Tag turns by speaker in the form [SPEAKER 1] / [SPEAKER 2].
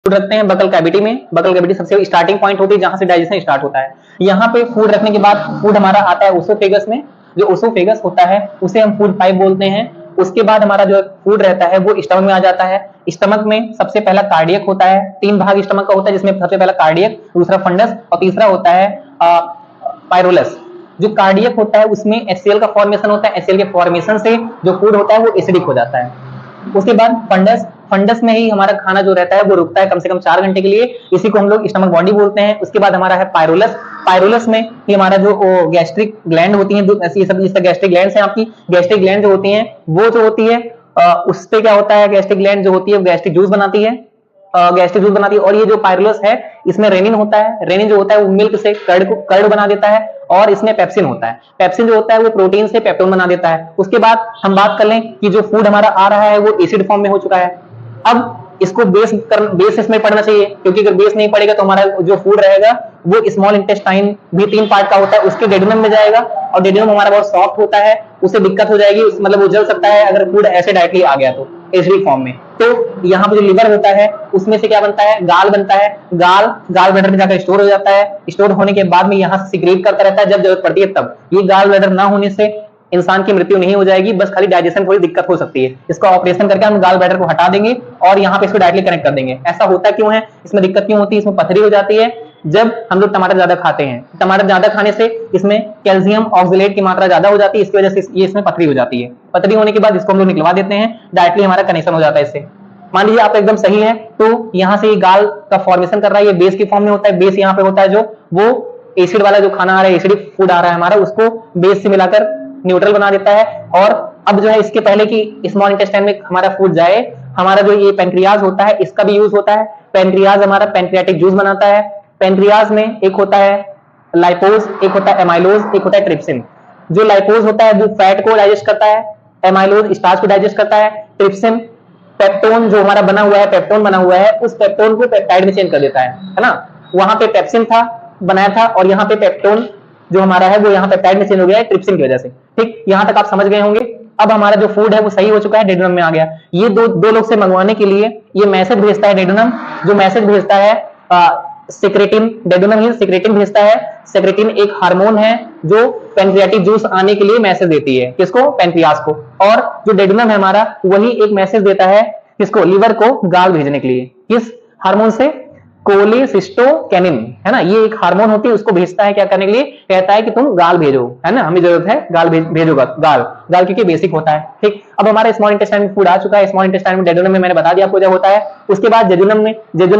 [SPEAKER 1] Food रखते हैं buccal cavity में। बकल कैविटी सबसे स्टार्टिंग पॉइंट होती है जहां से डाइजेशन स्टार्ट होता है। यहाँ पे फूड रखने के बाद फूड हमारा आता है ओसोफेगस में। जो ओसोफेगस होता है उसे हम फूड पाइप बोलते हैं। उसके बाद हमारा जो फूड रहता है वो स्टमक में आ जाता है। स्टमक में सबसे पहला कार्डियक होता है। 3 भाग स्टमक का होता है जिसमें सबसे पहला कार्डियक, दूसरा फंडस और तीसरा होता है पायरोलस। जो कार्डियक होता है उसमें HCl का फॉर्मेशन होता है। HCl के फॉर्मेशन से जो फूड होता है वो एसिडिक हो जाता है। उसके बाद फंडस, फंडस में ही हमारा खाना जो रहता है वो रुकता है कम से कम 4 घंटे के लिए। इसी को हम लोग स्टमक बॉडी बोलते हैं। उसके बाद हमारा है पायरोलस। पायरोलस में ही हमारा जो गैस्ट्रिक ग्लैंड होती है, ये सब जिसका गैस्ट्रिक ग्लैंड है, आपकी गैस्ट्रिक ग्लैंड जो होती है वो जो होती है उस पे क्या होता है, गैस्ट्रिक ग्लैंड जो होती है गैस्ट्रिक जूस बनाती है। गैस्ट्रिक जूस बनाती है। और ये जो पायरोलस है इसमें रेनिन होता है। रेनिन जो होता है वो मिल्क से कर्ड बना देता है। और इसमें पेप्सिन होता है। पेप्सिन जो होता है वो प्रोटीन से पेप्टोन बना देता है। उसके बाद हम बात कर लें कि जो फूड हमारा आ रहा है वो एसिड फॉर्म में हो चुका है। अब इसको बेस इसमें पढ़ना चाहिए, क्योंकि अगर बेस नहीं पड़ेगा तो हमारा जो फूड रहेगा वो स्मॉल इंटेस्टाइन भी 3 पार्ट का होता है, उसके डेडुनम में जाएगा। और डेडुनम हमारा बहुत सॉफ्ट होता है, उसे दिक्कत हो जाएगी, मतलब वो जल सकता है अगर फूड ऐसे डायरेक्टली आ गया तो एसिडिक फॉर्म में। तो यहाँ पे जो लिवर होता है उसमें से क्या बनता है, गाल बनता है। गाल ब्लैडर में जाकर स्टोर हो जाता है। स्टोर होने के बाद में यहाँ से सिक्रेट करता रहता है जब जरूरत पड़ती है तब। ये गाल ब्लैडर ना होने से इंसान की मृत्यु नहीं हो जाएगी, बस खाली डाइजेशन थोड़ी दिक्कत हो सकती है। इसका ऑपरेशन करके हम गाल ब्लैडर को हटा देंगे और यहाँ पे इसको डायरेक्टली कनेक्ट कर देंगे। ऐसा होता क्यों है, इसमें दिक्कत क्यों होती है, इसमें पथरी हो जाती है जब हम लोग टमाटर ज्यादा खाते हैं। टमाटर ज्यादा खाने से इसमें कैल्शियम ऑक्सलेट की मात्रा ज्यादा हो जाती है, इसकी वजह से ये इसमें पथरी हो जाती है। पथरी होने के बाद इसको हम लोग निकलवा देते हैं, डायरेक्टली हमारा कनेक्शन हो जाता है इससे। मान लीजिए आप एकदम सही है तो यहाँ से गाल का फॉर्मेशन कर रहा है, ये बेस की फॉर्म में होता है। बेस यहाँ पे होता है जो वो एसिड वाला जो खाना आ रहा है, एसिडिक फूड आ रहा है हमारा, उसको बेस से मिलाकर न्यूट्रल बना देता है। और अब जो है इसके पहले कि स्मॉल इंटेस्टाइन में हमारा फूड जाए, हमारा जो ये पेंक्रियाज होता है इसका भी यूज होता है। पेंक्रियाज हमारा पेंक्रियाटिक जूस बनाता है। पेंक्रियाज में एक होता है लाइपोज, एक होता है एमाइलोज, एक होता है ट्रिप्सिन। जो लाइपोज होता है वो फैट को डाइजेस्ट करता है, एमाइलोज स्टार्च को डाइजेस्ट करता है, ट्रिप्सिन पेप्टोन जो हमारा बना हुआ है, पेप्टोन बना हुआ है, उस पेप्टोन को पेप्टाइड में चेंज कर देता है ना। वहां पे पेप्सिन था बनाया था और यहाँ पे पेप्टोन जो हमारा है वो यहाँ पेप्टाइड में चेंज हो गया है ट्रिप्सिन की वजह से। ठीक, यहां तक आप समझ गए होंगे। अब हमारा जो फूड है वो सही हो चुका है, डेडुनम में आ गया। ये दो लोग से मंगवाने के लिए ये मैसेज भेजता है डेडुनम, जो मैसेज भेजता है सेक्रेटिन। डेडुनम ही सेक्रेटिन भेजता है। सेक्रेटिन एक हार्मोन है जो पेंक्रियाटिक जूस आने के लिए मैसेज देती है, किसको, पेंक्रियास को। और जो डेडुनम है हमारा वही एक मैसेज देता है किसको, लिवर को गाल भेजने के लिए। किस हार्मोन से, कोलेसिस्टोकैनिन, है ना। ये एक हार्मोन होती है, उसको भेजता है क्या करने के लिए, कहता है कि तुम गाल भेजो, है ना, हमें जरूरत है गाल भेजोगा। गाल क्योंकि बेसिक होता है। ठीक, अब हमारा स्मॉल इंटेस्टाइन में फूड आ चुका है। स्मॉल इंटेस्टाइन में डेडुनम में मैंने बता दिया आपको जब होता है। उसके बाद जेजुनम में